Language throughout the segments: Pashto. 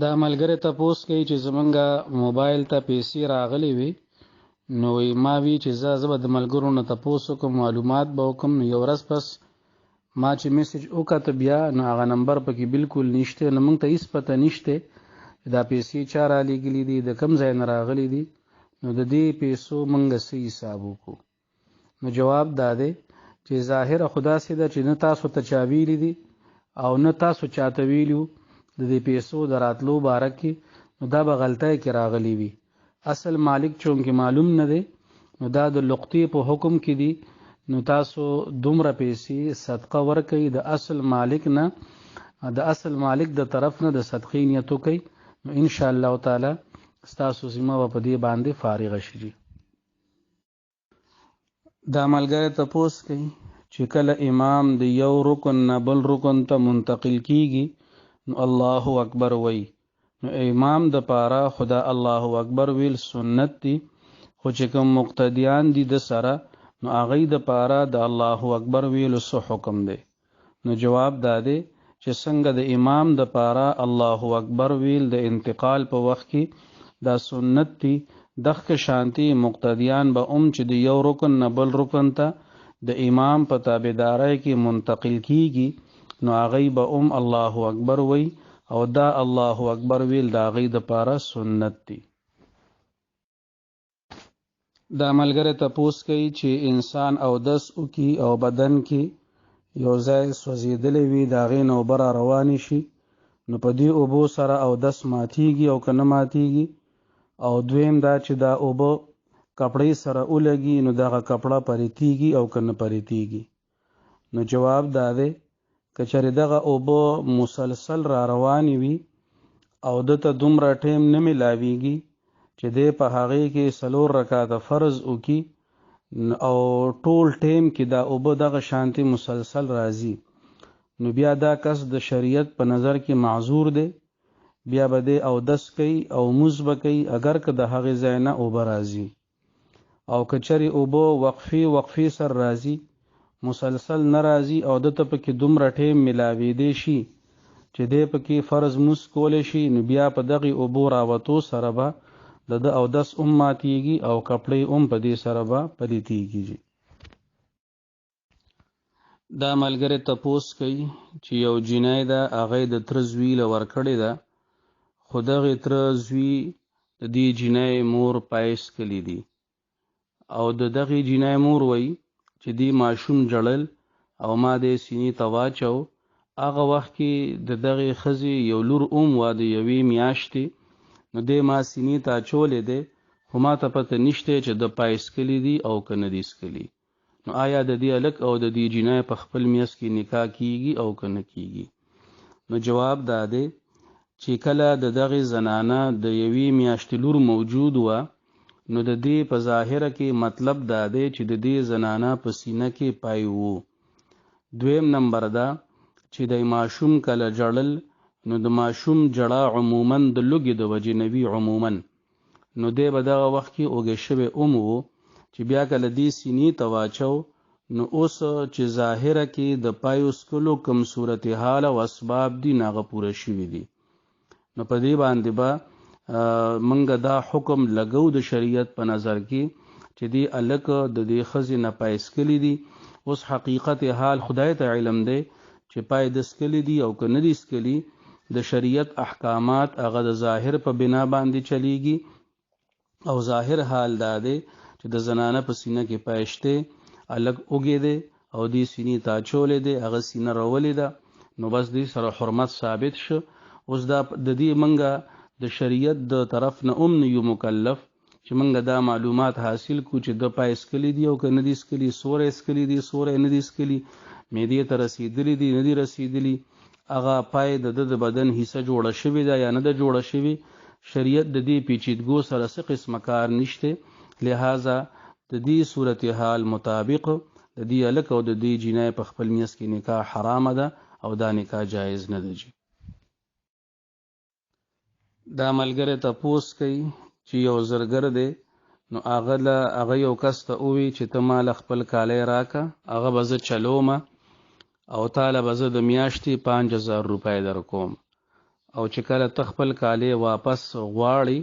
دا ملګری تپوس کوي چې زمونږه موبایل ته پیسې راغلي وي، نو ما وی چې زه به د ملګرو نه تپوس وکم، معلومات به وکم. نو یو ورځ پس ما چې میسج وکړه بیا، نو هغه نمبر پکې بالکل نشته، نو موږ ته هیڅ پته نشته دا پیسې چا را لېږلي دي، د کوم ځای نه راغلي دي. نو د دې پیسو موږ څه حساب وکړو؟ نو جواب دا دی چې ظاهره خدا سي ده چې نه تاسو ته چا ویلي دي او نه تاسو چاته ویلو د دې پیسو د راتلو باره کې، نو دا به غلطۍ کې راغلی وي. اصل مالک چونکې معلوم نه دی، نو دا د لقطې په حکم کې دي. نو تاسو دومره پیسې صدقه ورکوي د اصل مالک نه، د اصل مالک د طرف نه د صدقې نیت وکړئ، نو ان شاء الله تعالی ستاسو ذمه به په دې باندې فارغه شي. دا ملګری تپوس کوي چې کله امام د یو رکن نه بل رکن ته منتقل کیږي نو الله اکبر وای. نو امام د پاره خدا الله اکبر ویل سنت دی، خو چې کوم مقتدیان دي د سره نو هغه د پاره د الله اکبر ویل سو حکم دی. نو جواب داده چې څنګه د امام د پاره الله اکبر ویل د انتقال په وخت کې دا سنت دی، دغه شانتی مقتدیان به چې د یو رکن نه بل رکن ته د امام په تابعدارۍ کې منتقل کیږي نو هغه به الله اکبر وی، او دا الله اکبر ویل دا هغه د پاره سنت دی. دا ملګری تپوس کوي چې انسان او دس وکي او بدن کې یو ځای سوځېدلې وي، د هغې نه اوبه را روانې شي، نو په دې اوبو سره او دس ماتیږي او که نه ماتیږي. او دویم دا چې دا اوبه کپړې سره ولګي نو دغه کپړه پریتیږي او که نه پریتیږي. نو جواب دا دی که چېرې دغه اوبه مسلسل را روانې وي او دته دومره ټیم نه میلاویږي چې دی په هغې کې 4 رکعاته فرض وکي او ټول ټیم کې دا اوبه دغه شانتي مسلسل راځي، نو بیا دا کس د شریعت په نظر کې معذور دی. بیا به دی او دس کوي او موز به کوي اگر که د هغې ځای نه اوبه راځي. او که چېرې اوبه وقفې سر راځي، مسلسل نه راځي او دته پکې دومره ټیم میلاویدی شي چې دی پکې فرض موز کولی شي، نو بیا په دغې اوبو راوتو سره به د او دس ماتیږي او کپړې په دې سره به پلیتیږي. دا ملګری تپوس کوي چې یو جنۍ ده، هغه د تره زوی له ورکړې ده، خو دغې تره زوی د دې جنۍ مور پایس کلی دي، او د دغې جنۍ مور وایي چې دې ماشوم جړل او ما دې سینې ته واچو. هغه وخت کې د دغې ښځې یو لور وه د 1 میاشتې، نو دې ما سینې ته اچولی دی، خو ما ته پته نشته چې د پایس کلی دي او که نه دي سکلي. نو آیا د دې هلک او د دې جنۍ په خپل میس کې نکاح کیږي او که نه کیږي؟ نو جواب دا دی چې کله د دغې زنانه د 1 میاشتې لور موجود وه، نو د دې په ظاهره کې مطلب دا دی چې د دې زنانه په سینه کې پای وو. دویم نمبر دا چې د ماشوم کله جړل، نو د ماشوم جړه عموما د لوږې د وجې نه وي عموما، نو دی به دغه وخت کې اوږې شوی وو چې بیا کله دې سینې ته واچو، نو اوس چې ظاهره کې د پایو سکلو کم صورتحال او اسباب دي هغه پوره شوي دي. نو په دې باندې به منګه دا حکم لګو د شریعت په نظر کې چې دی الک د دې ښځې نه پایس کلی دي. اوس حقیقت حال خدای ته علم دی چې پای د سکلی دي او که نه دي سکلی. د شریعت احکامات هغه د ظاهر په بنا باندې چلیږي، او ظاهر حال دا دی چې د زنانه په سینه کې پایشته الک اوږې دی او دې سینې ته اچولی دی، هغه سینه راولې ده، نو بس دې سره حرمت ثابت شو. اوس دا د دې منګه د شریعت د طرف نه نه یو مکلف چې منګه دا معلومات حاصل کو چې د پای سکلی دي او که نه دي سکلی، سوری سکلی دي سوری نه دي سکلی، معدې ته رسیدلی دي نه دي رسیدلی، هغه پای د بدن حصه جوړه شوې ده یا نه ده جوړه شوې. شریعت د دې پیچیدګو سره څه قسمه کار نشته، لہذا د دې صورتحال مطابق د دې هلک او د دې جنۍ په خپل میس کې نکاح حرامه ده او دا نکاح جایز نه ده. دا ملګری تپوس کوي چې یو زرګر دی، نو هغه یو کس ته ووی چې ته مال خپل کالی راکه، هغه به زه چلومه او تاله به زه د میاشتې 5000 روپۍ در کوم. او چې کله ته خپل کالی واپس غواړي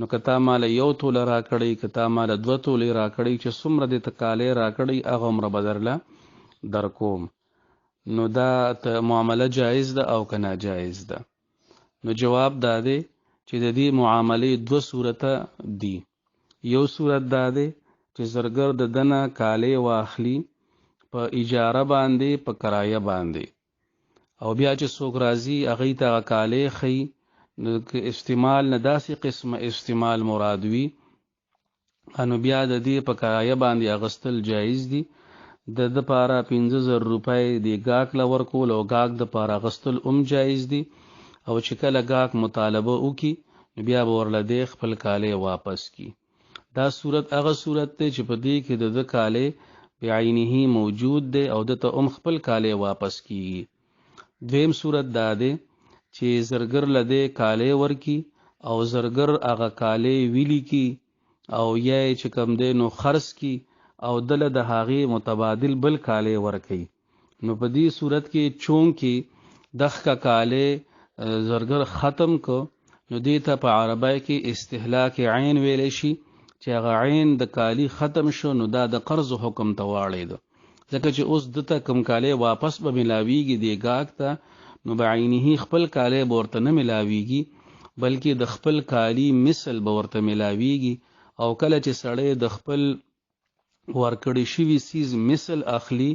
نو که تا ماله یو توله راکړی که تا ماله 2 تولې راکړی چې څومره دې ته کالی راکړی هغه عمره به درله درکوم. نو دا معامله جایز ده او که ناجایز ده؟ نو جواب دا دی چې د دې معاملې 2 صورته دي. یو صورت دا دی چې زرګر د دنه کالی واخلي په اجاره باندې په کرایه باندې، او بیا چې څوک راځي هغې ته هغه کالی ښیي، نو که استعمال نه داسې قسمه استعمال مراد وي نو بیا د دې په کرایه باندې اغستل جایز دي. د دپاره 50,000 روپۍ د ګاک له ورکول او ګاک دپاره اغستل هم جایز دي، او چې کله ګاک مطالبه وکړي نو بیا به ورله دی خپل کالی واپس کی. دا صورت هغه صورت دی چې په دې کې د ده کالی بعینه موجود دی او دته هم خپل کالی واپس کیږي. دویم صورت دا دی چې زرګر له دی کالی ورکی او زرګر هغه کالی ویلی کی او یا چې کم دی نو خرڅ کی او دله د هغې متبادل بل کالی ورکی. نو په دې صورت کې چون کې دغه کالی زرګر ختم کو نو دې ته په عربی کې استهلاک عین ویلی شي، چې هغه عین د کالی ختم شو نو دا د قرض حکم ته واړېده، ځکه چې اوس دته کم کالی واپس به ملاویږي دی ګاک ته، نو بعینه خپل کالی به ورته نه ملاویږي بلکې د خپل کالی مثل به ورته ملاویږي. او کله چې سړی د خپل ورکړی شوي سیز مثل اخلي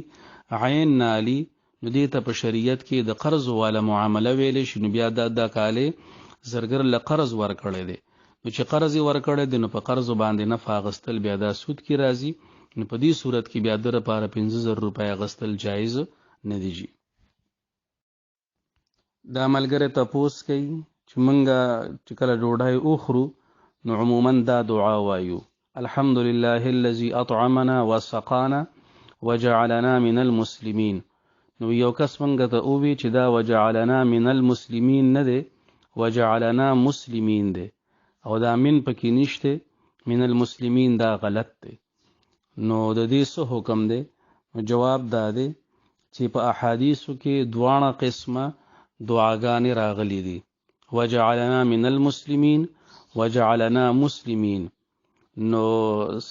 عین نالی نو دې ته په شریعت کې د قرض والا معامله ویلی شي. نو بیا دا کالی زرګر له قرض ورکړی دی، نو چې قرض یې ورکړی دی نو په قرض باندې نفع اغستل بیا دا سود کې راځي. نو په دې صورت کې بیا د لپاره 50,000 روپۍ اغستل جایز نه دی. دا ملګری تپوس کوي چې مونږه چې کله ډوډۍ وخورو نو عموما دا دعا وایو: الحمد لله الذي اطعمنا وسقانا وجعلنا من المسلمین. نو یو کس مونږ ته ووی چې دا وجعلنا من المسلمین نه دی، وجعلنا مسلمین دی، او دا من پکې نشته، من المسلمین دا غلط دی. نو د دې څه حکم دی؟ جواب دا دی چې په احادیثو کې دواړه قسمه دعاګانې راغلي دي، وجعلنا من المسلمین وجعلنا مسلمین. نو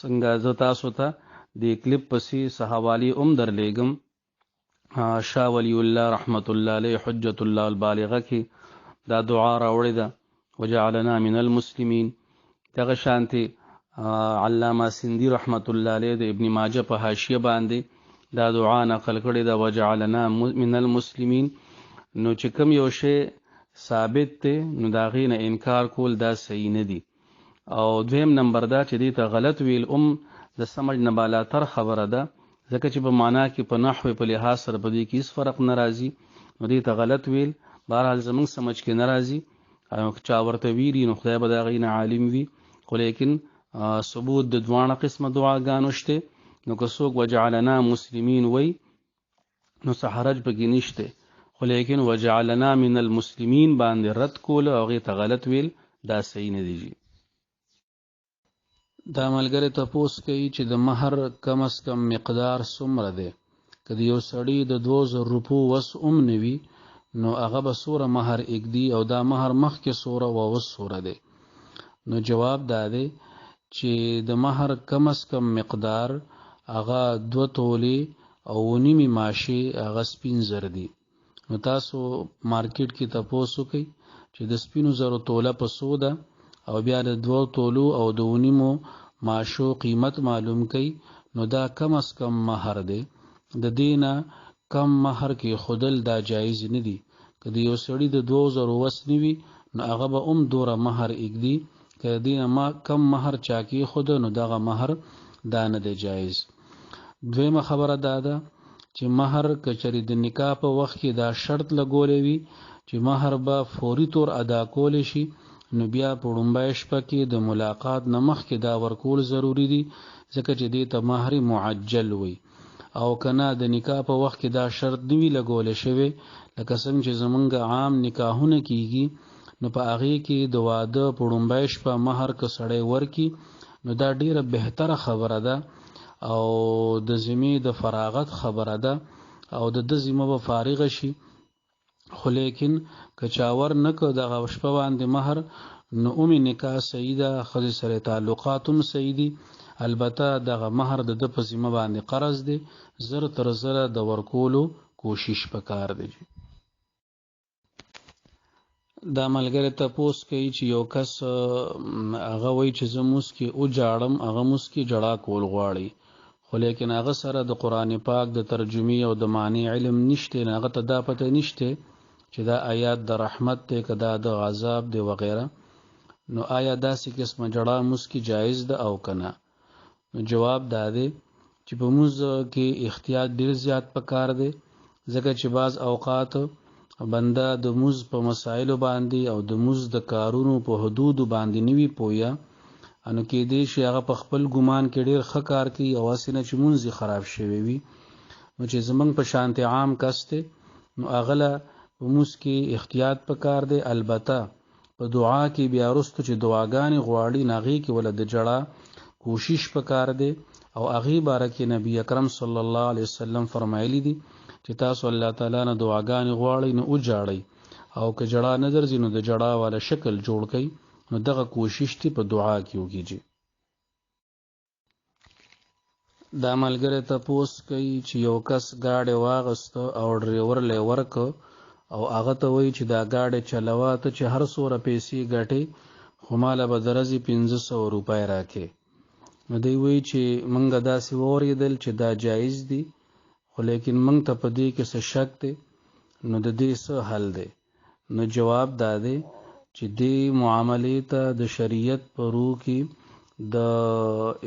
څنګه زه تاسو ته د کلیپ پسې حوالی درلیږم، شاه ولی الله رحمت الله علیه حجت الله البالغه کې دا دعا راوړې ده، وجعلنا من المسلمین. دغه شانتي علامه سندی رحمت الله علیه د ابن ماجه په حاشیه باندې دا دعا نقل کړې ده، وجعلنا من المسلمین. نو چې کوم یو شی ثابت دی نو د هغې نه انکار کول دا صحیح نه دي. او دویم نمبر دا چې دې ته غلط ویل د سمج نه بالاتر خبره ده، ځکه چې په معنا کې په نحوې په لحاظ سره په دې کې هېڅ فرق نه راځي. نو دې ته غلط ویل بهرحال زموږ سمج کې نه راځي، چا ورته ویلي نو خدای به د هغې نه عالم وي، خو لیکن ثبوت د دواړه قسمه دعاګانو شته. نو که څوک وجعلنا مسلمین وی نو څه حرج پکې نشته، خو لیکن وجعلنا من المسلمین باندې رد کول او هغې ته غلط ویل دا صحیح نه دی. دا ملګری تپوس کوي چې د مهر کم از کم مقدار څومره دی؟ که د یو سړي د 2000 روپو وس نه وي نو هغه به څومره مهر اږدي او دا مهر مخکې څومره و اوس څومره دی؟ نو جواب دا دی چې د مهر کم از کم مقدار هغه 2 تولې او 9 ماشې هغه سپین زر دي. نو تاسو مارکیټ کې تپوس وکئ چې د سپینو زرو توله په څو ده، او بیا د 2 تولو او د 9 ماشو قیمت معلوم کئ. نو دا کم از کم مهر دی، د دې نه کم مهر کې خودل دا جایز نه دی. که د یو سړي د 2000 وس نه وي نو هغه به دوره مهر اږدي، که د دې نه کم مهر چا کې خود نو دغه مهر دا نه دی جایز. دویمه خبره دا ده چې مهر کچری د نکاح په وخت کې دا شرط لګولې وي چې مهر به فوري طور ادا کول شي، نو بیا په لومړۍ شپه کې د ملاقات نه مخکې دا ورکول ضروری دي، ځکه چې دې ته مهر معجل وي. او کنه د نکاح په وخت کې دا شرط نه وي لګول شوی، لکه څنګه چې زمونږ عام نکاحونه کیږي نو په هغې کې د واده په لومړۍ شپه مهر که سړی ورکي نو دا ډیره بهتره خبره ده او د ذمې د فراغت خبره ده، او د ذمه به فارغه شي خو لیکن کچاور نک دغه شپه باندې مہر نو نکاح صحیح ده، ښځې سره تعلقات هم صحیح دي. البته دغه مہر د په ذمه باندې قرض دی، زر تر زره د ورکولو کوشش پکار دی. دا ملګری تپوس کوي چې یو کس هغه وایي چې زه موس کې او جاړم، هغه موس کې جړا کول غواړي، خو لیکن هغه سره د قرآن پاک د ترجمې او د معنی علم نشته، هغه ته دا پته نشته چې دا آیات د رحمت دی که دا د عذاب دی وغیره. نو آیا داسې قسمه جړا موس کې جایز ده او کنه؟ نو جواب دا دی چې په موز کې احتیاط ډیر زیات پکار دی، ځکه چې بعض اوقات بنده د موز په مسائلو باندې او د موز د کارونو په حدود باندې نوي پویا، انو کې دې شي هغه په خپل ګمان کې ډیر ښه کار کوي او اسنه چې مونږ خراب شوی وي. نو چې زمنګ په شانتي عام کسته نو اغله په موس کې احتیاط پکار دی. البته په دعا کې بیا وروسته چې دعاګانې غواړي ناغي کې ول د جړه کوشش پکار دی، او اغي بارکه نبی اکرم صلی الله علیه وسلم فرمایلی دي چې تاسو الله تعالی نه دعاګانې غواړئ نو او جاړئ، او که جړه نظر زینو د جړه والا شکل جوړ کړئ، نو دغه کوشش تی په دعا کې وکړي. دا ملګری تپوس کوي چې یو کس گاډي واغست او ډرایور له ورک او هغه ته وایي چې دا گاډي چلوا ته چې هر څوره پیسې ګټي خو مال به درځي 1500 روپۍ راکې. نو دی وایي چې منګه داسې وریدل چې دا جایز دي، خو لیکن منګ ته په دې کې څه شک دی، نو د دې څه حل دی؟ نو جواب دا دی چې دې معاملې ته د شریعت په روح کې د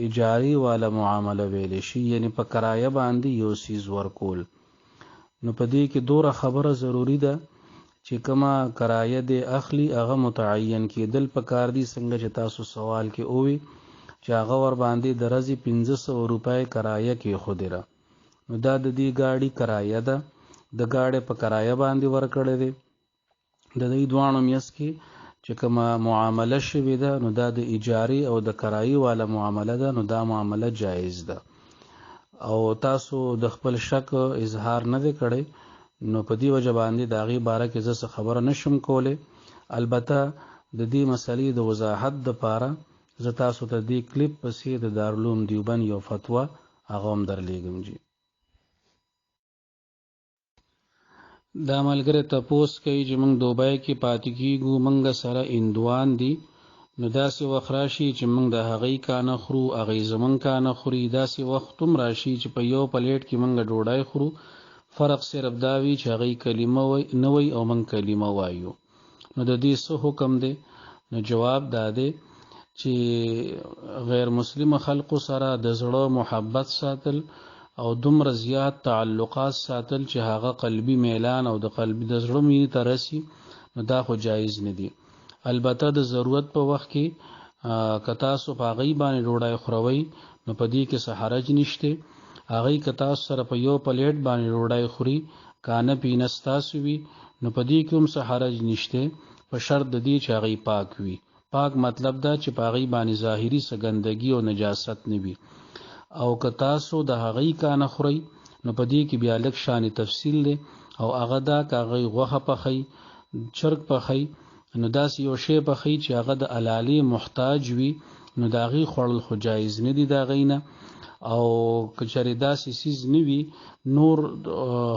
اجاري والا معامله ویل شي، یعنی په کرایه باندې یو سیز ورکول. نو په دې کې دوره خبره ضروری ده چې کما کرایه دې اخلي هغه متعین کېدل پکار دي، څنګه چې تاسو سوال کې اووي چې هغه ور باندې درځي 1500 روپۍ کرایه کې خودره. نو دا د دې گاډي کرایه ده، د گاډي په کرایه باندې ورکړې ده، د دې دوانو میس کې چې کومه معامله شوې ده نو دا د اجاري او د کرایي والا معامله ده، نو دا معامله جایز ده. او تاسو د خپل شک اظهار نه دی کړی، نو په دې وجه باندې د هغې باره کې زه خبره نشم کولی. البته د دې مسلې د وضاحت دپاره زه تاسو ته دې کلیپ پسې د دارالعلوم دیوبند یو فتوا هغه هم درلیږم. جی دا ملګری تپوس کوي چې موږ دوبۍ کې پاتې کیږو، موږ سره اندوان دي، نو داسې وخت راشي چې موږ د هغې کانه خورو، هغې زموږ کانه خوري، داسې وخت هم راشي چې په یو پلیټ کې موږ ډوډۍ خورو، فرق صرف دا وي چې هغې کلمه نه وایي او موږ کلمه وایو. نو د دې څه حکم دی؟ نو جواب دا دی چې غیر مسلم خلقو سره د زړه محبت ساتل او دومره زیات تعلقات ساتل چې هغه قلبي میلان او د قلبي د زړه مینې ته رسي، نو دا خو جایز نه دي. البته د ضرورت په وخت کې که تاسو په هغې باندې ډوډۍ خوروئ نو په دې کې څه حرج نشته. هغې که تاسو سره په یو پلیټ باندې ډوډۍ خوري کانه پینه ستاسو وي نو په دې کې هم څه حرج نشته، په شرط د دې چې هغې پاک وي. پاک مطلب دا چې په هغې باندې ظاهري څه ګندګي او نجاست نه وي. او که تاسو د هغې کانه خورئ نو په دې کې بیا لږ شانې تفصیل دی، او هغه دا که هغې غوښه پخئ، چرګ پخئ، نو داسې یو شی پخئ چې هغه د علالې محتاج وي، نو د هغې خوړل خو جایز نه دي د هغې نه. او که چېرې داسې څیز نه وي، نور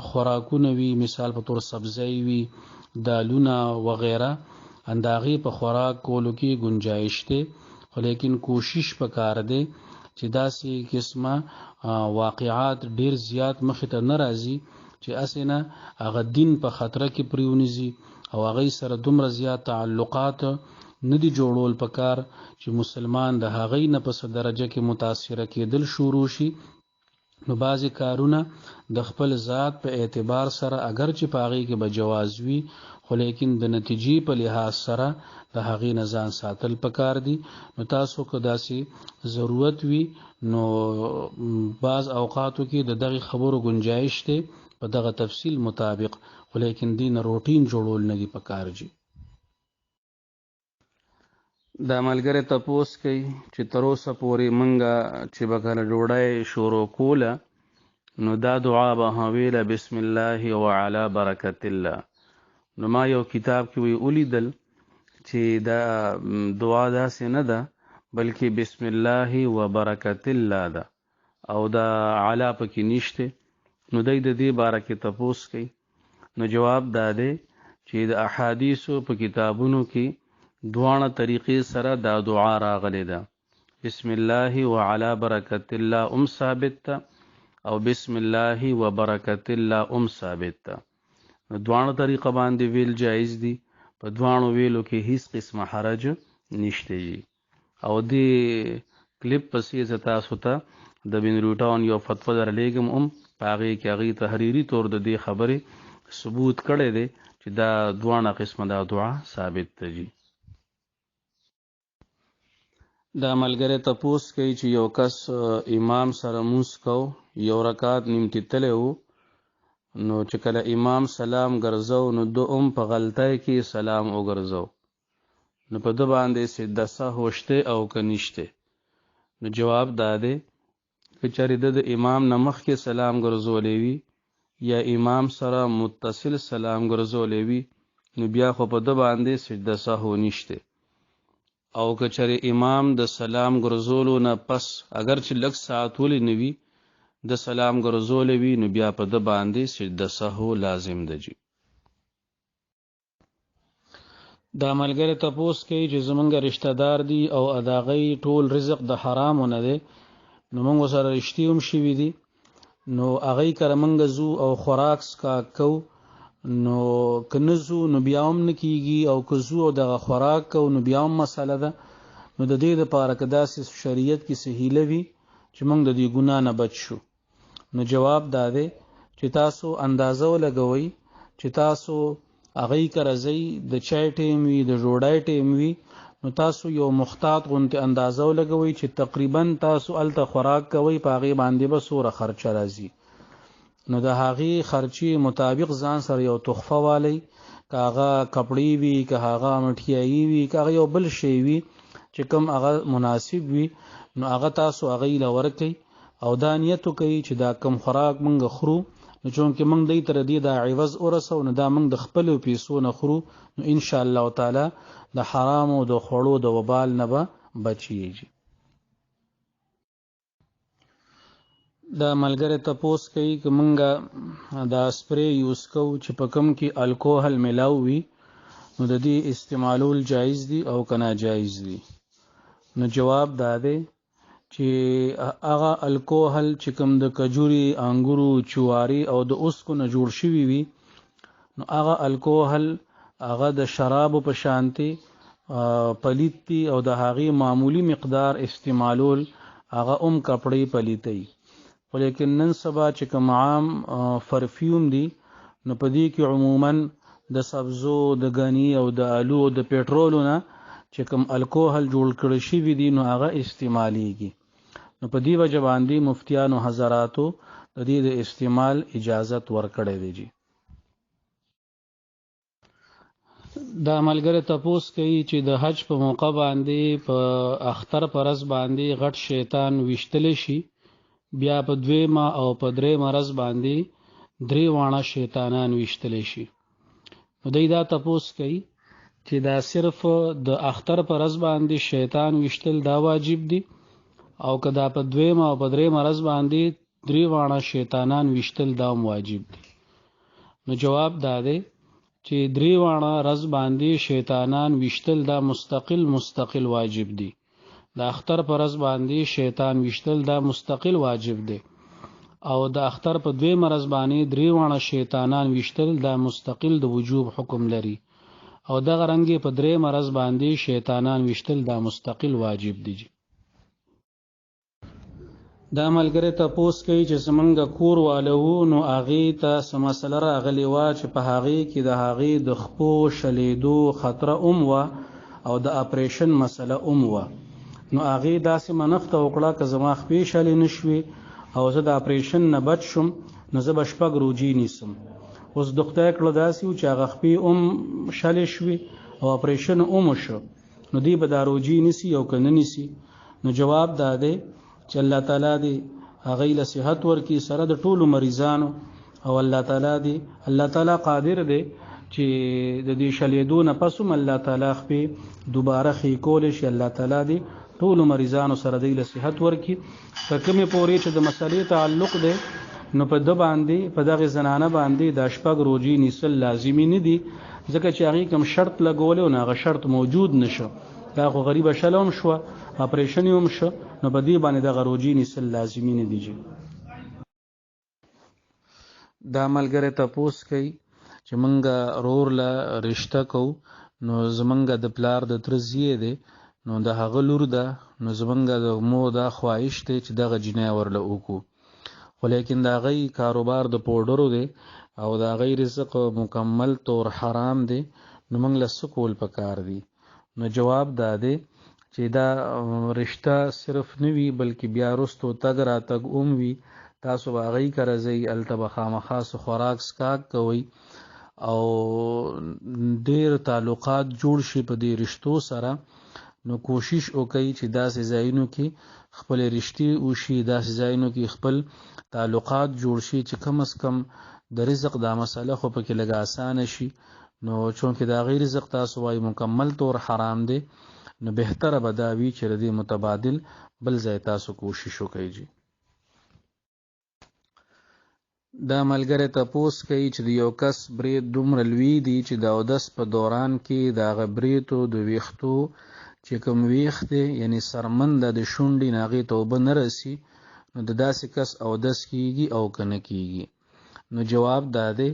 خوراکونه وي، مثال په طور سبزی وي، دالونه وغیره، د هغې په خوراک کولو کې گنجایش دی، خو لیکن کوشش پکار دی چې داسې قسمه واقعات ډیر زیات مخې ته نه راځي چې اسې نه هغه دین په خطره کې پریونیزي، او هغې سره دومره زیات تعلقات نه دي جوړول پکار چې مسلمان د هغې نه په څه درجه کې متاثره کېدل شروع شي. نو بعضې کارونه د خپل ذات په اعتبار سره اگر چې په هغې کې به جواز وي، خو لیکن د نتیجې په لحاظ سره د هغې نه ځان ساتل پکار دي. نو تاسو که داسې ضرورت وي نو بعض اوقاتو کې د دغې خبرو گنجایش دی په دغه تفصیل مطابق، خو لیکن دین روټین جوړول نه دي پکار. جی دا ملګری تپوس کوي چې تر اوسه پورې منګه چې به کله ډوډۍ شروع کوله نو دا دعا به ویله بسم الله وعلى برکت الله، نو ما یو کتاب کې وی ولیدل چې دا دعا داسې نه ده بلکې بسم الله و برکت الله ده او دا علا پکې نشته. نو د دې باره کې تپوس کوي. نو جواب دا دی چې د احادیثو په کتابونو کې دواړه طریقې سره دا دعا راغلې ده. بسم الله وعلى برکت الله ثابت ده او بسم الله وبرکت الله ثابت ده. نو دواړه طریقه باندې ویل جایز دي. په دواړو ویلو کې هیڅ قسمه حرج نشته جی. او دې کلیپ پسې زه تاسو ته د بن روټاون یو فتوا درلېږم په هغې کې هغې تحریري طور د دې خبرې ثبوت کړی دی چې دا دواړه قسمه دا دعا ثابت ده جی. دا ملګری تپوس کوي چې یو کس امام سره مونځ کو، یو رکعت نیمتې تلی و، نو چې کله امام سلام ګرځو نو د په غلطۍ کې سلام وګرځو، نو په ده باندې سجده سهو شته او که نشته؟ نو جواب دا دی که چېرې د امام نه مخکې سلام ګرځولی وي یا امام سره متصل سلام ګرځولی وي نو بیا خو په ده باندې سجده سهو نشته. او که چېرې امام د سلام ګرځولو نه پس اگر چې لږ ساعت ولې نه وي د سلام ګرځولی وي نو بیا په ده باندې سجده سهو لازم ده جي. دا ملګری تپوس کوي چې زمونږ رشته دار دي او د هغوی ټول رزق د حرامو نه دی، نو موږ ورسره رشتې هم شوي دي، نو هغوی کره موږ ځو او خوراک څښاک کوو، نو که نه ځو نو بیا هم نه کېږي، او که ځو او دغه خوراک کوو نو بیا هم مسله ده. نو د دې دپاره که داسې شریعت کې څه هیله وي چې موږ د دې ګناه نه بچ شو، نو جواب دا دی چې تاسو اندازه ولګوئ چې تاسو هغوی کره ځئ، د چای ټیم وي، د ډوډۍ ټیم وي، نو تاسو یو مختاط غوندې اندازه ولګوئ چې تقریبا تاسو هلته خوراک کوئ، په هغې باندې به څومره خرچه راځي. نو د هغې خرچې مطابق ځان سره یو تحفه والی، که هغه کپړې وي، که هغه مټیایي وي، که هغه یو بل شی وي چې کوم هغه مناسب وي، نو هغه تاسو هغوی له ورکئ او دا نیت وکئ چې دا کم خوراک موږ خورو نو چونکې موږ دی تر دې دا عوض ورسو، نو دا موږ د خپلو پیسو نه خورو، نو انشاءالله تعالی د حرامو د خوړو د وبال نه به بچیږي. دا ملګری تپوس کوي که موږ دا سپری یوز کوو چې په کوم کې الکوهل ملاو وي نو د دې استعمالول جایز دي او که ناجایز دي؟ نو جواب دا دی چې هغه الکوهل چې کوم د کجوري، انګورو، چواري او د اوسکو نه جوړ شوي وي نو هغه الکوهل هغه د شرابو په شانتي پلیت دي او د هغې معمولی مقدار استعمالول هغه کپړې پلیتوي. خو لیکن نن سبا چې کوم عام فرفیوم دي نو په دې کې عموما د سبزو، د ګني او د آلو او د پټرولو نه چې کوم الکوهل جوړ کړی شوي دي نو هغه استعمالیږي. نو په دې وجه باندې مفتیانو حضراتو د دې د استعمال اجازت ورکړی دی جی. دا ملګری تپوس کوي چې د حج په موقع باندې په اختر په ورځ باندې غټ شیطان ویشتلی شي، بیا په دویمه او په درېیمه ورځ باندې درې واړه شیطانان ویشتلی شي. نو دی دا تپوس کوي چې دا صرف د اختر په ورځ باندې شیطان ویشتل دا واجب دي او که دا په دویمه او په درېیمه ورځ باندې درې واړه شیطانان ویشتل دا هم واجب دي؟ نو جواب دا دی چې درې واړه ورځ باندې شیطانان ویشتل دا مستقل واجب دي. د اختر په ورځ باندې شیطان ویشتل دا مستقل واجب دی، او د اختر په دویمه ورځ باندې درې واړه شیطانان ویشتل دا مستقل د وجوب حکم لري، او دغه رنګې په درېیمه ورځ باندې شیطانان ویشتل دا مستقل واجب دی. دا ملګری تپوس کوي چې زمونږ کور واله وو نو هغې ته څه مسله راغلې وه چې په هغې کې د هغې د خپو شلیدو خطره وه او د اپریشن مسله وه. نو هغې داسې منښته وکړه که زما خپې شلې نه شوې او زه د اپریشن نه بچ شم نو زه به 6 روجې نیسم. اوس د خدای کړه داسې و چې هغه خپې شلې شوې او اپریشن وشو، نو دی به دا روجې نیسي او که نه نیسي؟ نو جواب دا دی چې الله تعالی دې هغوی له صحت ورکړي سره د ټولو مریضانو، او الله تعالی قادر دی چې د دې شلیدو نه پس هم الله تعالی خپې دوباره ښې کولی شي. الله تعالی دې ټولو مریضانو سره دی له صحت ورکړي. په کومې پورې چې د مسلې تعلق دی نو په ده باندې په دغې زنانه باندې دا 6 روژې نیسل لازمي نه دي، ځکه چې هغې کوم شرط لګولی او نو هغه شرط موجود نشه. دا خو غریبه شله هم شوه، اپریشن هم شه، نو په دې باندې دغه روژې نیسل لازمي نه دي. دا ملګری تپوس کوي چې مونږه رور له رشته کوو، نو زمونږ د پلار د تره زوی دی، نو د هغه لور ده، نو زمونږ د مو دا خواهش دی چې دغه جنۍ ورله وکړو، خو لیکن د هغې کاروبار د پوډرو دی او د هغې رزق مکمل طور حرام دی، نو موږ له څه کول پکار دي؟ نو جواب دا دی چې دا رشته صرف نه وي بلکې بیا وروستو تګ راتګ هم وي. تاسو به هغې کره ځئ، هلته به خامخا څه خوراک څښاک کوئ او ډېر تعلقات جوړ شي په دې رشتو سره. نو کوشش وکړئ چې داسې ځایونو کې خپل رشتې وشي، داسې ځایونو کې خپل تعلقات جوړ شي چې کم از کم د رزق دا مسله خو پکې لږه اسانه شي. نو چونکې د هغې رزق تاسو وایي مکمل طور حرام دی، نو بهتره به دا وي چې د دې متبادل بل ځای تاسو کوشش وکړئ. دا ملګری تپوس کوي چې د یو کس برید دومره لوی دی چې د اودس په دوران کې د هغه بریتو د ویښتو چې کوم ویښت دی یعنی سرمنده د شونډې نه هغې ته اوبه نه رسي، نو د داسې کس اودس کیږي او که نه کیږي؟ نو جواب دا دی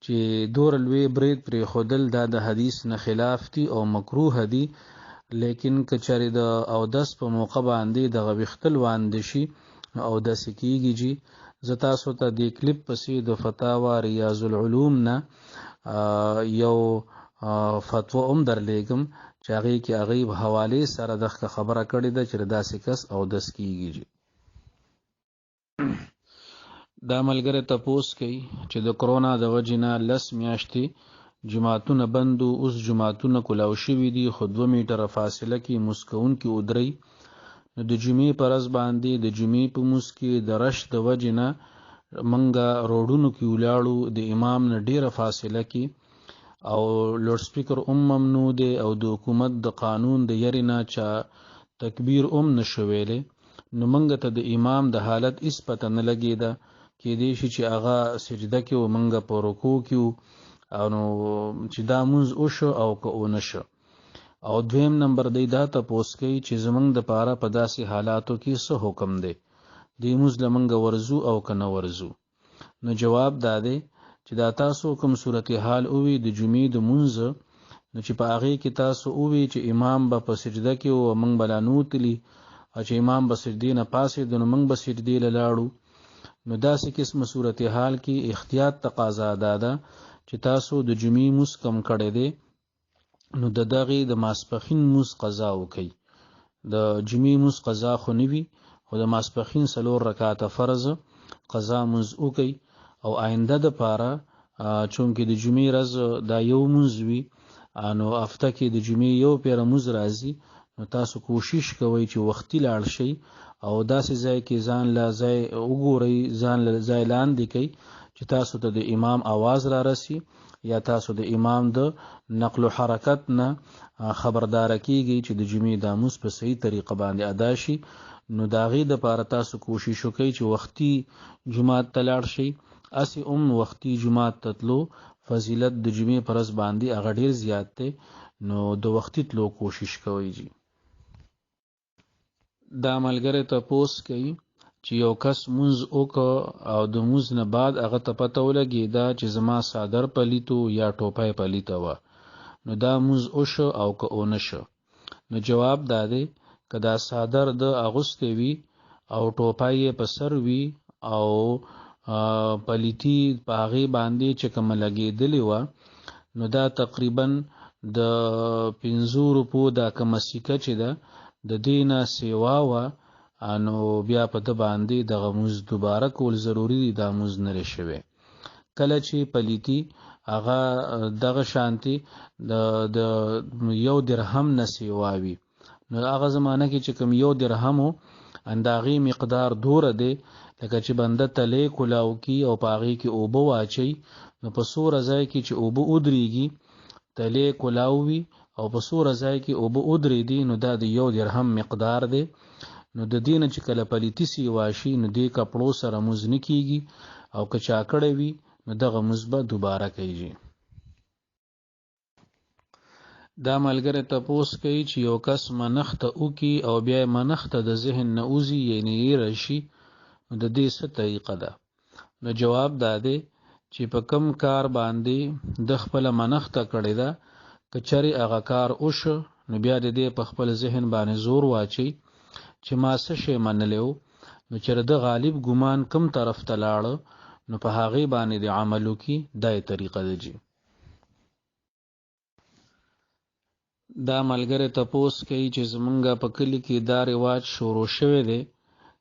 چې دومره لوی برید پرېښودل دا د حدیث نه خلاف دي او مکروه دي، لیکن که چېرې د اودس په موقع باندې دغه ویښته لوانده شي نو اودس یې کیږي. جي زه تاسو ته دې کلیپ پسې د فتاوا ریاض العلوم نه یو فتوا هم درلیږم چې هغې کې هغې حوالې سره دغه خبره کړې ده چې داسې کس اودس کیږي. دا ملګری تپوس کوي چې د کرونا د وجې نه 10 میاشتې جماعتونه بند و، اوس جماعتونه کلاو شوي دي، خو 2 میټره فاصله کې مونځ کوونکي ودرئ. نو د جمعې په ورځ باندې د جمعې په مونځ کې د رش د وجې نه مونږه روډونو کې ولاړو د امام نه ډېره فاصله کې، او لوډ سپیکر هم ممنوع دی، او د حکومت د قانون د یرې نه چا تکبیر هم نشو ویلی. نو مونږ ته د امام د حالت هېڅ پته نه لګېده، کېدی شي چې هغه سجده کې و مونږ په رکوع کې و، او نو چې دا مونځ وشو او که ونه شو. او دویم نمبر دی دا تپوس کوي چې زمونږ دپاره په داسې حالاتو کې څه حکم دی؟ دې مونځ له مونږه ورځو او که نه ورځو؟ نو جواب دا دی چې دا تاسو کوم صورتحال ووي د جمعې د مونځ، نو چې په هغې کې تاسو ووي چې امام به په سجده کې و مونږ به لا نوتلي، او چې امام به سجدې نه پاسېدو نو مونږ به سجدې له لاړو. نو داسې قسمه صورتحال کې احتیاط تقاضا دا ده چې تاسو د جمعې مونځ کم کړی دی، نو د دغې د ماسپښین مونځ قضا وکئ. د جمعې مونځ قضا خو نه وي، خو د ماسپښین 4 رکعاته فرض قضا مونځ وکئ. او آینده دپاره چونکې د جمعې ورځ دا یو مونځ وي، نو هفته کې د جمعې یو پیره مونځ راځي، نو تاسو کوشش کوئ چې وختي لاړ شئ او داسې ځای کې ځان له ځای وګورئ، ځان له ځای لاندې کئ چې تاسو ته د امام آواز را رسي، یا تاسو د امام د نقل و حرکت نه خبرداره کیږي چې د جمعې دا مونځ په صحیح طریقه باندې ادا شي. نو د هغې دپاره تاسو کوشش وکئ چې وختي جماعت ته لاړ شئ. اسې وختي جماعت ته تلو فضیلت د جمعې په ورځ باندې هغه ډېر زیات دی، نو د وختي تلو کوشش کوئ. جي دا ملګری تپوس کوي چې یو کس مونځ وکړه او د مونځ نه بعد هغه ته پته ولګېده چې زما څادر پلیتو یا ټوپۍ پلیته وه، نو دا مونځ وشو او که ونه شو؟ نو جواب دا دی که دا څادر د اغوستی وي او ټوپۍ یې په سر وي او پلیتی په هغې باندې چې کومه لګېدلې وه، نو دا تقریبا د 5 روپو دا کومه سکه چې ده د دې نه سیوا وه، نو بیا په ده باندې دغه مونځ دوباره کول ضروري دي، دا مونځ نری شوی. کله چې پلیتی هغه دغه شانتي د 1 درهم نه سیوا وي، نو هغه زمانه کې چې کوم 1 درهم و انداغې مقدار دوره دی لکه چې بنده تلی کلاو کی او په هغې کې اوبه واچوي، نو په سور ځای کې چې اوبه ودرېږي تلې کلاوي او په سور ځای کې اوبه ودرېدي نو دا د 1 درهم مقدار دی. نو د دینه چې کله پلیتی سی واشي نو دې کپړو سره موز نه کیږي او که چا کړی وي نو دغه موز به دوباره کیږي. دا ملګری تپوس کوي چې یو کس منښت وکي او بیا منښت د ذهن نه وځي یعنی یې راشي نو د دې څه طریقه ده؟ نو جواب دا دی چې په کم کار باندې د خپل منښت کړی ده که چېرې هغه کار وشو نو بیا د دې په خپل ذهن باندې زور واچي چې ما څه شی منلی و نو چېرې د غالب ګمان کم طرف ته لاړه نو په هغې باندې د عمل وکي. دا یې طریقه ده. جي دا ملګری تپوس کوي چې زمونږ په کلي کې دا رواج شروع شوی دی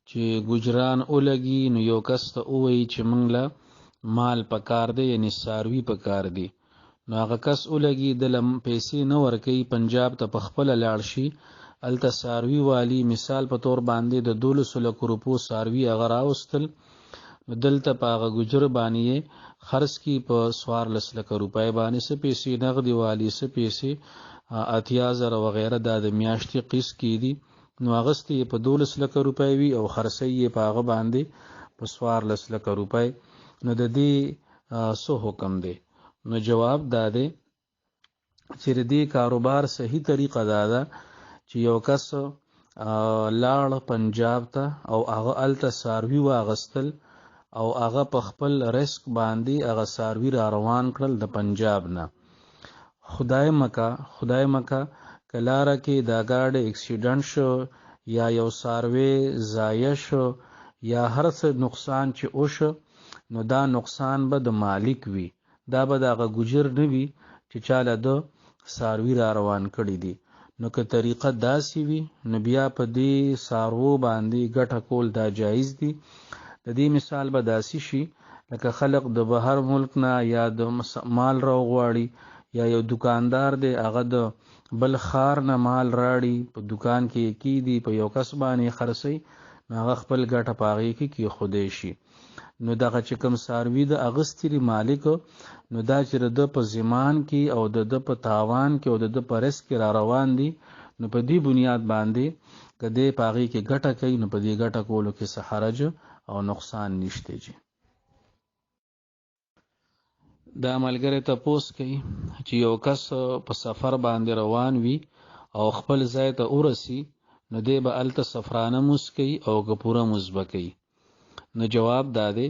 چې ګجران ولګي نو یو کس ته ووایي چې مونږ له مال پکار دی یعنی څاروي پکار دی نو هغه کس ولګي د له پیسې نه ورکوي پنجاب ته په خپله لاړ شي هلته څاروي والي مثال په طور باندې د 12 لکو روپو څاروي هغه راوستل نو دلته په هغه ګجر باندې خرڅ کی په 14 لکه روپۍ باندې څه پیسې نغدي والي څه پیسې 80,000 وغیره دا د میاشتې قسط کی دي نو اغستی په 12 لکه روپۍ وي او خرڅي یې په هغه باندې په 14 لکه روپۍ نو د دې څه حکم دی؟ نو جواب دا دی چې د دې کاروبار صحیح طریقه دا ده چې یو کس لاړ پنجاب ته او هغه الته څاروي واغستل او هغه په خپل ریسک باندې هغه څاروي را روان کړل د پنجاب نه. خدای مکه کلاره کې دا ګاډی اکسیډنټ شو یا یو څاروی ضایع شو یا هر څه نقصان چې وشو نو دا نقصان به د مالک وي دا به دغه ګجر نه وي چې چاله د څاروي را روان کړي دي. نو که طریقه داسې وي نو بیا په دې څاروو باندې ګټه کول دا جایز دي. د دې مثال به داسې شي لکه خلق د بهر ملک نه یا د مال راوغواړي یا یو دکاندار دی هغه د بل خار نه مال راړي په دکان کې کیدی په یو کس باندې خرڅي نو هغه خپل ګټه پاغي کې خودي شي. نو دغه چې کوم څاروي د اغستري مالک نو دا چې د په زمان کې او د په تاوان کې او د په رزق کې را روان دي نو په دې بنیاد باندې کده پاغي کې ګټه کوي نو په دې ګټه کولو کې څه حرج او نقصان نشته. جی دا ملګری تپوس کوي چې یو کس په سفر باندې روان وي او خپل ځای ته ورسی نو دی به الته سفرانه موس کوي او که پوره موس بکوي. نو جواب داده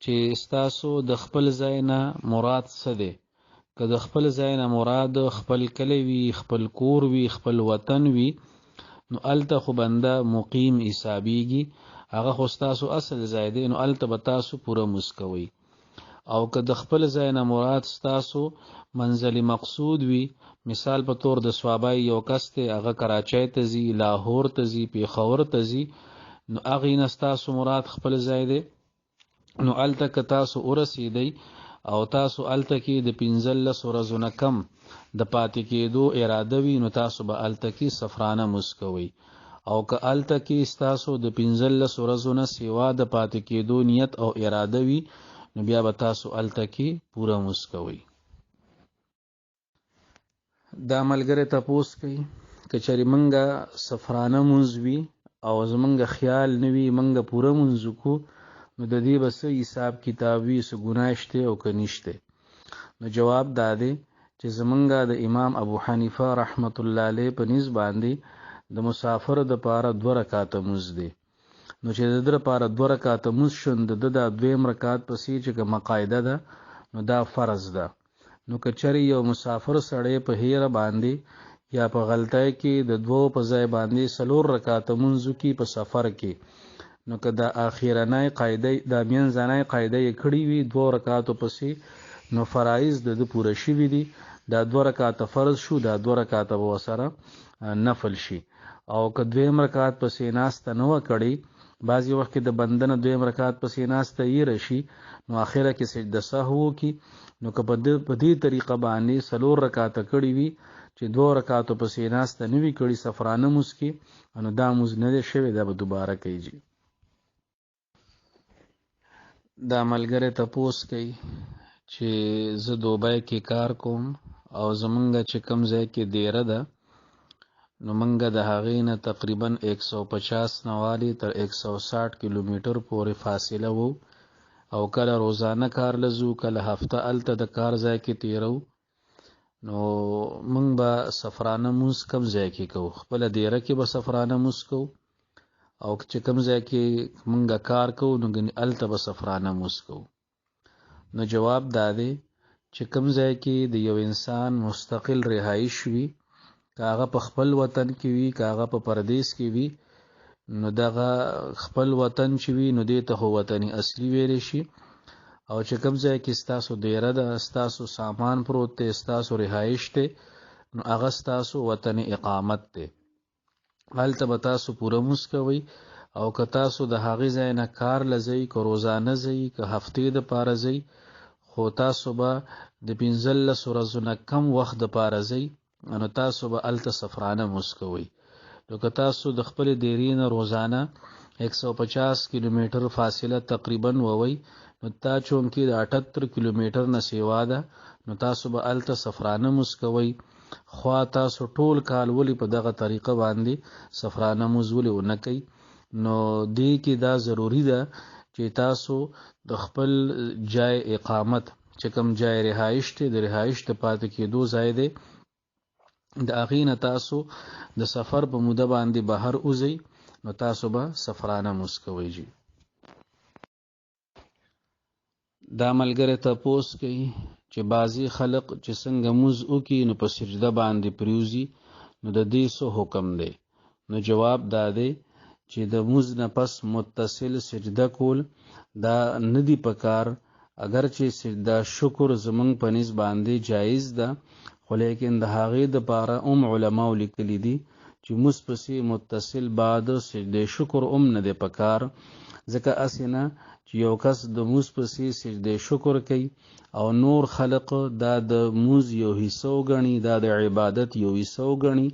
چې ستاسو د خپل ځای نه مراد څه دی؟ که د خپل ځای نه مراد خپل کلی وي خپل کور وي خپل وطن وي نو الته خو بنده مقیم حسابيږي هغه خو ستاسو اصل ځای دی نو الته به تاسو پوره موس کوي. او که د خپل ځای نه مراد ستاسو منزل مقصود وي مثال په تور د سوابای یو کس ته هغه کراچۍ ته ځي لاهور ته ځي پیښور ته ځي نو هغه نه ستاسو مراد خپل ځای دی نو الته که تاسو ورسېدی او تاسو الته کې د 15 ورځې نه کم د پاتې کېدو اراده وي نو تاسو به الته کې سفرانه مسکوي او که الته کې تاسو د 15 ورځې نه سیوا د پاتې کېدو نیت او اراده وي نو بیا به تاسو الته کې پوره مسکوي. دا ملګری تپوس کوي که چېرې منګه سفرانه منځوي او زمونږ خیال نوي منګه پوره منځو کو نو د دې بس حساب کتابي څه ګناه شته او که نشته؟ نو جواب داده چې زمونږه د امام ابو حنیفه رحمت الله علیه په نسبت باندې د مسافر د پاره 2 رکعات منځ دی نو چې د در پاره 2 رکعات منځ شوند د 2 رکعات پسې چې کومه قاعده ده نو دا فرض ده. نو کچري یو مسافر سړی په هیره باندې یا په غلطۍ کې د 2 په ځای باندې 4 رکعات منځ کې په سفر کې نو که دا اخیرنۍ قاعده د منځنۍ قاعده یې کړی وي 2 رکعات پسې نو فرایض د پوره شي دي دا 2 رکعات فرض شو دا 2 رکعات به وسره نفل شي. او که 2 رکعات پسې ناسته نو کړي بعضی وخت کې د بندنه 2 رکعات پسې ناسته یې رشي نو اخره کې سجده سهو کی نو که په دې طریقه باندې 4 رکعات کړي وي چې 2 رکعات پسې ناسته نوي کړي سفرانه مسکی نو دا موز نه شوی دا به دوباره کوي. دا ملګری تپوس کوي چې زه دوبۍ کې کار کوم او زمونږ چې کوم ځای کې دیره ده، نو مونږ د هغې نه تقریبا 150 نوالی تر 160 کیلومیټر پورې فاصله وو، او کله روزانه کار لزو، کله هفته الته د کار ځای کې تیرو. نو مونږ به سفرانه مونځ کم ځای کې کوو، خپله دیره کې به سفرانه مونځ کوو، او چې کم ځای کې مونږ کار کوو نو ګنې الته به سفرانه مونځ کوو. نو جواب دا دی چې کم ځای کې د یو انسان مستقل رهایش وي، که هغه په خپل وطن کې وي که هغه په پردیس کې وي، نو دغه خپل وطن چې وي نو دې ته خو وطن اصلي ویلی شي، او چې کوم ځای کې ستاسو دیره ده، ستاسو سامان پروت دی، ستاسو رهایش دی، نو هغه ستاسو وطن اقامت دی. هلته به تاسو پوره مونځ کوئ، او که تاسو د هغې ځای نه کار لځئ، که روزانه ځئ، که هفتې دپاره ځئ، خو تاسو به د 15 ورځو نه کم وخت دپاره ځئ، نو تاسو به هلته سفرانه مونځ کوئ. نو که تاسو د خپلې دیرې نه روزانه 150 کیلومیټر فاصله تقریبا ووئ، نو تا چونکې د 78 کیلومیټر نه سیوا ده، نو تاسو به هلته سفرانه مونځ کوئ. خوا تاسو ټول کال ولې په دغه طریقه باندې سفرانه مونځ ولې ونه کوئ؟ نو دې کې دا ضروری ده چې تاسو د خپل جای اقامت چې کوم جای رهایش دی، د رهایش د پاتې کېدو ځای دی، د هغې نه تاسو د سفر په موده باندې بهر وځئ، نو تاسو به سفرانه مونځ کوئ. جی دا ملګری تپوس کوي چې بعضې خلق چې څنګه مونځ وکړي نو په سجده باندې پریوزي، نو د دې څه حکم دی؟ نو جواب دا دی چې د مونځ نه پس متصل سجده کول دا نه دی پکار، اگر چې سجده شکر زمونږ په نسبت باندې جایز ده، خو لیکن د هغې دپاره علماو لیکلي دي چې مونځ پسې متصل بعد سجده شکر نه دی پکار، ځکه هسې نه چې یو کس د مونځ پسې سجده شکر کوي او نور خلق دا د مونځ یو حصه وګڼي، دا د عبادت یو حصه وګڼي،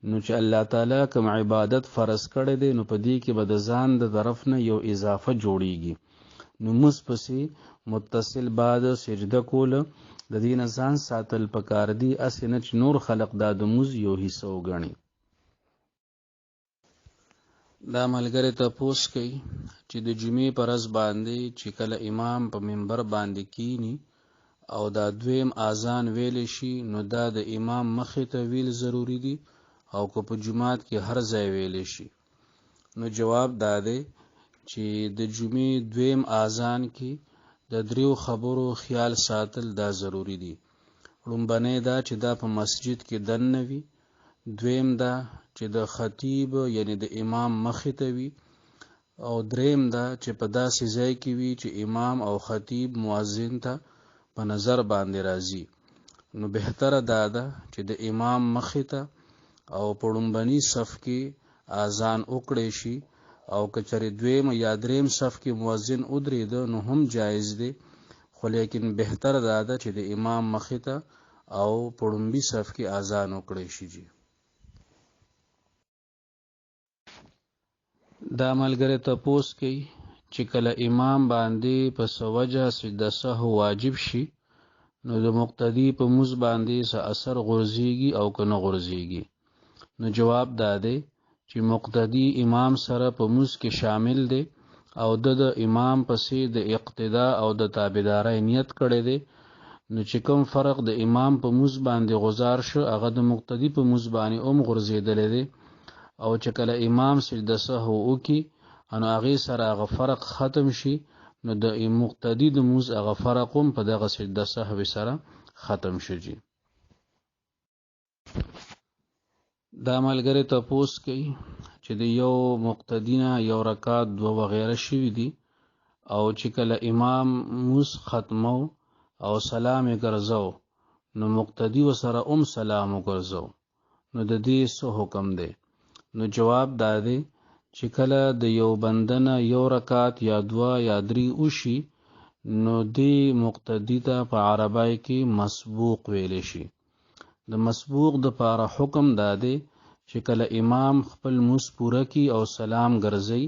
نو چې الله تعالی کوم عبادت فرض کړی دی نو په دې کې به د ځان د طرف نه یو اضافه جوړیږي. نو مونځ پسې متصل بعد سجده کول د دې نه ځان ساتل پکار دي، هسې نه چې نور خلق دا د مونځ یو حصه وګڼي. دا ملګری تپوس کوي چې د جمعې په ورځ باندې چې کله امام په منبر باندې کینی او دا دویم اذان ویل شي، نو دا د امام مخې ته ویل ضروری دي او که په جمعات کې هر ځای ویل شي؟ نو جواب دا دی چې د جمعې دویم اذان کې د دریو خبرو خیال ساتل دا ضروری دي. لومبنی دا چې دا په مسجد کې دننه وي، دویم دا چې د خطیب یعنی د امام مخې ته وي، او دریم دا چې په داسې ځای کې وي چې امام او خطیب مؤذن ته په نظر باندې راځي. نو بهتره دا ده چې د امام مخې ته او په لومبني صف کې اذان وکړی شي، او که چېرې دویم یا دریم صف کې مؤذن ودرېده نو هم جایز دی، خو لیکن بهتر دا ده چې د امام مخې ته او په لومبي صف کې اذان وکړی شي. جی دا ملګری تپوس کوي چې کله امام باندې په څه وجه سجده سهو واجب شي، نو د مقتدي په مونځ باندې څه اثر غورځېږي او که نه غورځېږي؟ نو جواب دا دی چې مقتدي امام سره په مونځ کې شامل دی او د امام پسې د اقتدا او د تابعدارۍ نیت کړی دی، نو چې کوم فرق د امام په مونځ باندې غزار شو هغه د مقتدي په مونځ باندې غورځېدلی دی، او چې کله امام سجده سهو وکړي نو هغې سره هغه فرق ختم شي، نو د مقتدي د مونځ هغه فرق هم په دغه سجده سهو سره ختم شي. دا ملګری تپوس کوي چې د یو مقتدي نه یو رکعت دوه وغیره شوي دي، او چې کله امام مونځ ختمو او سلام یې ګرځو نو مقتدي ورسره سلام وګرځو، نو د دې څه حکم دی؟ نو جواب دا دی چې کله د یو بنده نه یو رکعت یا دوه یا درې وشي، نو دې مقتدي ته په عربی کې مسبوق ویلی شي. د مسبوق د پاره حکم دا دی چې کله امام خپل مونځ پوره کړي او سلام ګرځي،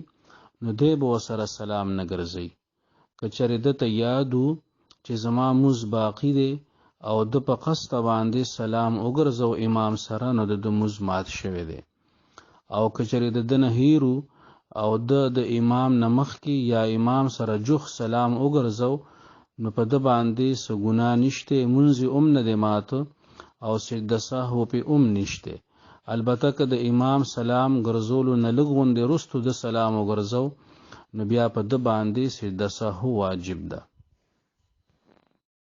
نو دی به ورسره سلام نه ګرځي. که چېرې ده ته یاد و چې زما موز باقی دی او د په قصد باندې سلام وګرځو امام سره، نو د موز مات شوی دی. او کچری د دنه هیرو او د امام نمخ کی یا امام سره جوخ سلام وګرځو، نو په د باندې څه ګناه نشته، مونږ نه دی ماته او سجده سهو په نشته. البته که د امام سلام ګرځولو نه لږ غوندې رستو د سلام وګرځو، نو بیا په د باندې سجده سهو واجب ده.